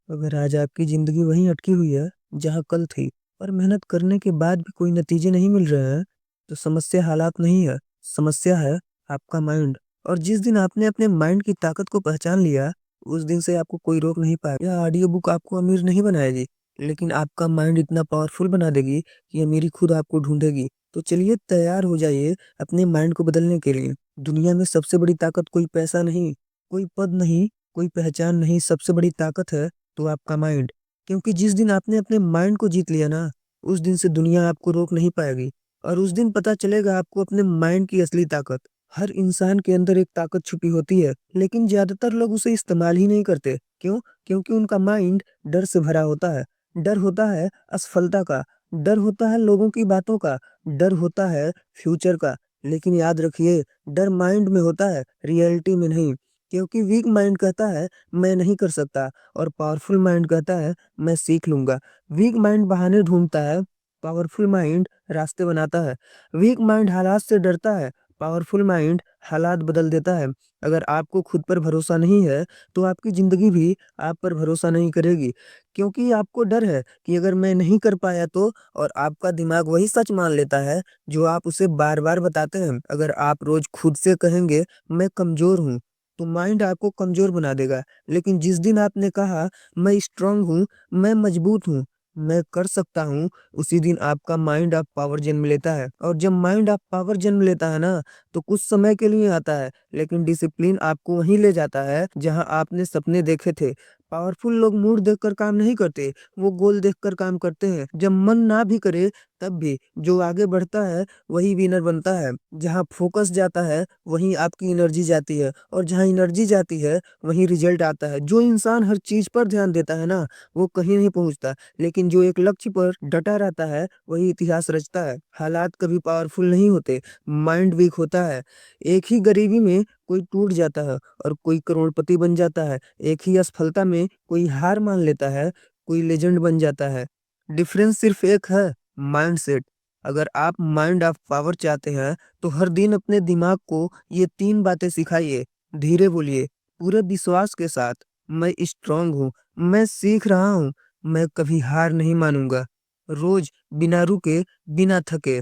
अगर आज आपकी जिंदगी वहीं अटकी हुई है जहां कल थी और मेहनत करने के बाद भी कोई नतीजे नहीं मिल रहे हैं, तो समस्या हालात नहीं है। समस्या है आपका माइंड। और जिस दिन आपने अपने माइंड की ताकत को पहचान लिया, उस दिन से आपको कोई रोक नहीं पाएगा। यह ऑडियो बुक आपको अमीर नहीं बनाएगी, लेकिन आपका माइंड इतना पावरफुल बना देगी कि अमीरी खुद आपको ढूंढेगी। तो चलिए तैयार हो जाइए अपने माइंड को बदलने के लिए। दुनिया में सबसे बड़ी ताकत कोई पैसा नहीं, कोई पद नहीं, कोई पहचान नहीं। सबसे बड़ी ताकत है तो आपका माइंड। क्योंकि जिस दिन आपने अपने माइंड को जीत लिया ना, उस दिन से दुनिया आपको रोक नहीं पाएगी। और उस दिन पता चलेगा आपको अपने माइंड की असली ताकत। हर इंसान के अंदर एक ताकत छुपी होती है, लेकिन ज्यादातर लोग उसे इस्तेमाल ही नहीं करते। क्यों? क्योंकि उनका माइंड डर से भरा होता है। डर होता है असफलता का, डर होता है लोगों की बातों का, डर होता है फ्यूचर का। लेकिन याद रखिए, डर माइंड में होता है, रियलिटी में नहीं। क्योंकि वीक माइंड कहता है मैं नहीं कर सकता, और पावरफुल माइंड कहता है मैं सीख लूंगा। वीक माइंड बहाने ढूंढता है, पावरफुल माइंड रास्ते बनाता है। वीक माइंड हालात से डरता है, पावरफुल माइंड हालात बदल देता है। अगर आपको खुद पर भरोसा नहीं है, तो आपकी जिंदगी भी आप पर भरोसा नहीं करेगी। क्योंकि आपको डर है कि अगर मैं नहीं कर पाया तो। और आपका दिमाग वही सच मान लेता है जो आप उसे बार बार बताते हैं। अगर आप रोज खुद से कहेंगे मैं कमजोर हूँ, तो माइंड आपको कमजोर बना देगा। लेकिन जिस दिन आपने कहा मैं स्ट्रांग हूँ, मैं मजबूत हूँ, मैं कर सकता हूँ, उसी दिन आपका माइंड आप पावर जन्म लेता है। और जब माइंड आप पावर जन्म लेता है ना, तो कुछ समय के लिए आता है, लेकिन डिसिप्लिन आपको वहीं ले जाता है जहां आपने सपने देखे थे। पावरफुल लोग मूड देखकर काम नहीं करते, वो गोल देखकर काम करते हैं। जब मन ना भी करे, तब भी जो आगे बढ़ता है वही विनर बनता है। जहाँ फोकस जाता है वहीं आपकी एनर्जी जाती है, और जहाँ एनर्जी जाती है वहीं रिजल्ट आता है। जो इंसान हर चीज पर ध्यान देता है ना, वो कहीं नहीं पहुंचता। लेकिन जो एक लक्ष्य पर डटा रहता है, वही इतिहास रचता है। हालात कभी पावरफुल नहीं होते, माइंड वीक होता है। एक ही गरीबी में कोई टूट जाता है और कोई करोड़पति बन जाता है। एक ही असफलता में कोई हार मान लेता है, कोई लेजेंड बन जाता है। डिफरेंस सिर्फ एक है, माइंडसेट। अगर आप माइंड ऑफ पावर चाहते हैं, तो हर दिन अपने दिमाग को ये तीन बातें सिखाइए। धीरे बोलिए, पूरे विश्वास के साथ, मैं स्ट्रांग हूँ, मैं सीख रहा हूँ, मैं कभी हार नहीं मानूंगा। रोज बिना रुके, बिना थके।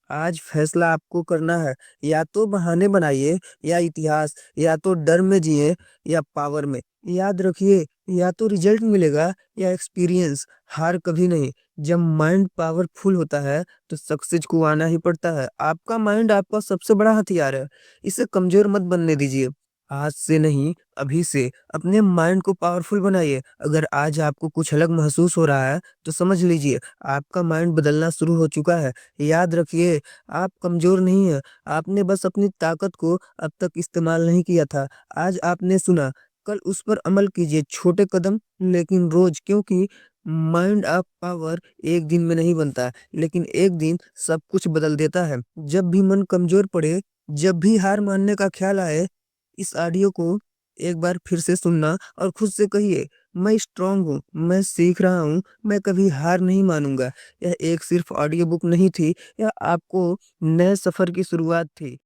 आज फैसला आपको करना है। या तो बहाने बनाइए, या इतिहास, या तो डर में जिए, या पावर में। याद रखिए, या तो रिजल्ट मिलेगा या एक्सपीरियंस, हार कभी नहीं। जब माइंड पावरफुल होता है, तो सक्सेस को आना ही पड़ता है। आपका माइंड आपका सबसे बड़ा हथियार है, इसे कमजोर मत बनने दीजिए। आज से नहीं, अभी से अपने माइंड को पावरफुल बनाइए। अगर आज आपको कुछ अलग महसूस हो रहा है, तो समझ लीजिए आपका माइंड बदलना शुरू हो चुका है। याद रखिए, आप कमजोर नहीं हैं, आपने बस अपनी ताकत को अब तक इस्तेमाल नहीं किया था। आज आपने सुना, कल उस पर अमल कीजिए, छोटे कदम लेकिन रोज। क्योंकि माइंड ऑफ पावर एक दिन में नहीं बनता, लेकिन एक दिन सब कुछ बदल देता है। जब भी मन कमजोर पड़े, जब भी हार मानने का ख्याल आए, इस ऑडियो को एक बार फिर से सुनना और खुद से कहिए मैं स्ट्रांग हूँ, मैं सीख रहा हूँ, मैं कभी हार नहीं मानूंगा। यह एक सिर्फ ऑडियो बुक नहीं थी, यह आपको नए सफर की शुरुआत थी।